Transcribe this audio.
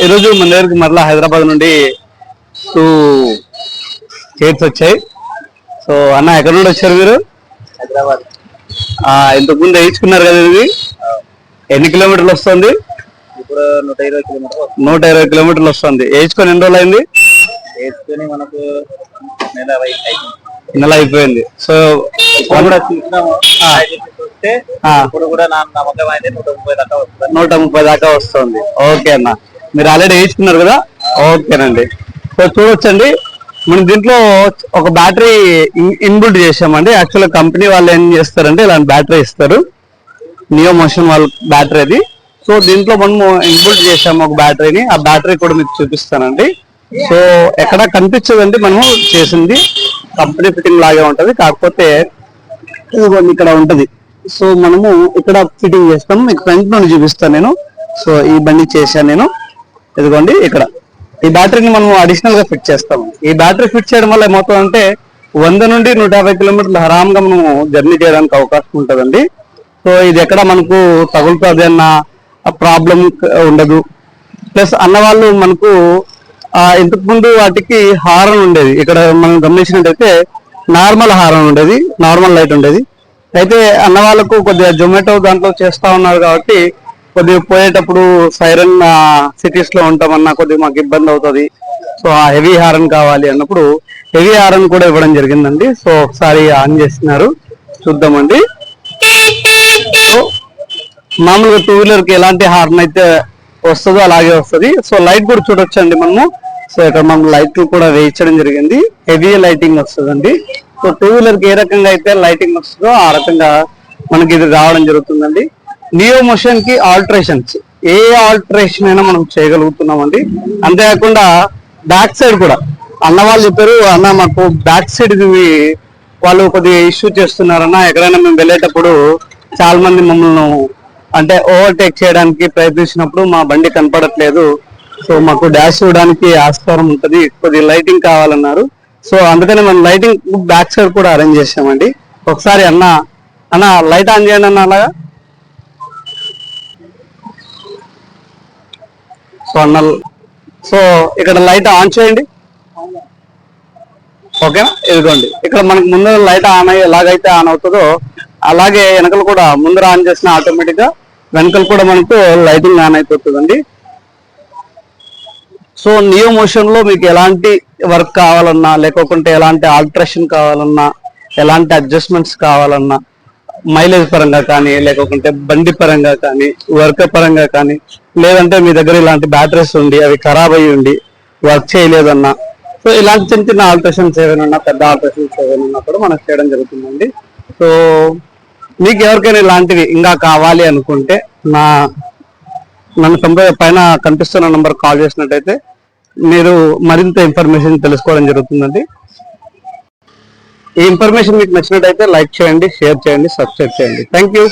ఈరోజు మన దగ్గరికి మరలా హైదరాబాద్ నుండి 2 చైర్స్ వచ్చాయి. సో అన్న ఎక్కడ నుండి వచ్చారు మీరు? హైదరాబాద్. ఇంతకు ముందు వేయించుకున్నారు కదా, ఇది ఎన్ని కిలోమీటర్లు వస్తుంది? ఇప్పుడు 120 కిలోమీటర్లు. 120 కిలోమీటర్లు వస్తుంది. వేయించుకొని ఎన్ని రోజులు అయింది? వేసుకొని మనకు నెల అయిపోయింది. సో ఇప్పుడు కూడా నా నమ్మకం అయితే 130 దాకా వస్తుంది. 130 దాకా వస్తుంది. ఓకే అన్న, మీరు ఆల్రెడీ వేయించుకున్నారు కదా. ఓకేనండి. సో చూడొచ్చండి, మనం దీంట్లో ఒక బ్యాటరీ ఇన్బిల్ట్ చేసామండి. యాక్చువల్గా కంపెనీ వాళ్ళు ఏం చేస్తారంటే ఇలాంటి బ్యాటరీ ఇస్తారు, నియో మోషన్ వాళ్ళ బ్యాటరీ అది. సో దీంట్లో మనము ఇన్బిల్ట్ చేసాము ఒక బ్యాటరీని. ఆ బ్యాటరీ కూడా మీకు చూపిస్తానండి. సో ఎక్కడ కనిపించదండి, మనము చేసింది కంపెనీ ఫిట్టింగ్ లాగే ఉంటది, కాకపోతే ఇదిగోండి ఇక్కడ ఉంటది. సో మనము ఇక్కడ ఫిట్టింగ్ చేస్తాము. మీకు ఫ్రంట్ నుండి చూపిస్తాను నేను. సో ఈ బండి చేశాను నేను. ఇదిగోండి ఇక్కడ ఈ బ్యాటరీని మనం అడిషనల్ గా ఫిట్ చేస్తాము. ఈ బ్యాటరీ ఫిట్ చేయడం వల్ల ఏమవుతుందంటే 100 నుండి 150 కిలోమీటర్లు హరాంగా మనము జర్నీ చేయడానికి అవకాశం ఉంటుందండి. సో ఇది ఎక్కడ మనకు తగులుతుంది అన్న ప్రాబ్లం ఉండదు. ప్లస్ అన్నవాళ్ళు మనకు ఇంతకు ముందు వాటికి హారన్ ఉండేది. ఇక్కడ మనం గమనించినట్టయితే నార్మల్ హారన్ ఉండేది, నార్మల్ లైట్ ఉండేది. అయితే అన్న వాళ్ళకు కొద్దిగా జొమాటో దాంట్లో చేస్తా ఉన్నారు కాబట్టి కొద్దిగా పోయేటప్పుడు సైరన్ సిటీస్ లో ఉంటామన్నా కొద్దిగా మాకు ఇబ్బంది అవుతుంది. సో ఆ హెవీ హారన్ కావాలి అన్నప్పుడు హెవీ హారన్ కూడా ఇవ్వడం జరిగిందండి. సో ఒకసారి ఆన్ చేస్తున్నారు, చూద్దామండి. సో మామూలుగా 2 వీలర్ కి ఎలాంటి హార్న్ అయితే వస్తుందో అలాగే వస్తుంది. సో లైట్ కూడా చూడొచ్చండి మనము. సో ఇక్కడ మనం లైట్లు కూడా వేయించడం జరిగింది, హెవీ లైటింగ్ వస్తుందండి. సో 2 వీలర్ కి ఏ రకంగా అయితే లైటింగ్ వస్తుందో ఆ రకంగా మనకి ఇది రావడం జరుగుతుందండి. నియో మోషన్ కి ఆల్టరేషన్స్, ఏ ఆల్టరేషన్ అయినా మనం చేయగలుగుతున్నామండి. అంతేకాకుండా బ్యాక్ సైడ్ కూడా అన్న వాళ్ళు చెప్పారు, అన్న మాకు బ్యాక్ సైడ్ వాళ్ళు కొద్దిగా ఇష్యూ చేస్తున్నారన్న, ఎక్కడైనా మేము వెళ్ళేటప్పుడు చాలా మంది మమ్మల్ని అంటే ఓవర్టేక్ చేయడానికి ప్రయత్నించినప్పుడు మా బండి కనపడట్లేదు, సో మాకు డాష్ ఇవ్వడానికి ఆస్కారం ఉంటుంది, కొద్దిగా లైటింగ్ కావాలన్నారు. సో అందుకని మనం లైటింగ్ బ్యాక్ సైడ్ కూడా అరేంజ్ చేసామండి. ఒకసారి అన్న లైట్ ఆన్ చేయండి అన్న. అలాగా సో ఇక్కడ లైట్ ఆన్ చేయండి. ఓకేనా? ఇదిగోండి ఇక్కడ మనకి ముందర లైట్ ఆన్ అయ్యి ఎలాగైతే ఆన్ అవుతుందో అలాగే వెనకలు కూడా ముందర ఆన్ చేసిన ఆటోమేటిక్ గా వెనకలు కూడా మనకు లైటింగ్ ఆన్ అయిపోతుందండి. సో నియో మోషన్ లో మీకు ఎలాంటి వర్క్ కావాలన్నా, లేకపోతే ఎలాంటి ఆల్టరేషన్ కావాలన్నా, ఎలాంటి అడ్జస్ట్మెంట్స్ కావాలన్నా, మైలేజ్ పరంగా కానీ, లేకపోతే బండి పరంగా కానీ, వర్క్ పరంగా కానీ, లేదంటే మీ దగ్గర ఇలాంటి బ్యాటరీస్ ఉండి అవి ఖరాబ్ అయ్యి ఉండి వర్క్ చేయలేదన్నా, సో ఇలాంటి చిన్న చిన్న ఆల్టరేషన్స్ ఏమైనా, పెద్ద ఆల్టరేషన్స్ ఏమైనా కూడా మనకు చేయడం జరుగుతుందండి. సో మీకు ఎవరికైనా ఇలాంటివి ఇంకా కావాలి అనుకుంటే నన్ను పైన కనిపిస్తున్న నంబర్ కాల్ చేసినట్టయితే మీరు మరింత ఇన్ఫర్మేషన్ తెలుసుకోవడం జరుగుతుందండి. ఈ ఇన్ఫర్మేషన్ మీకు నచ్చినట్టయితే లైక్ చేయండి, షేర్ చేయండి, సబ్స్క్రైబ్ చేయండి. Thank you.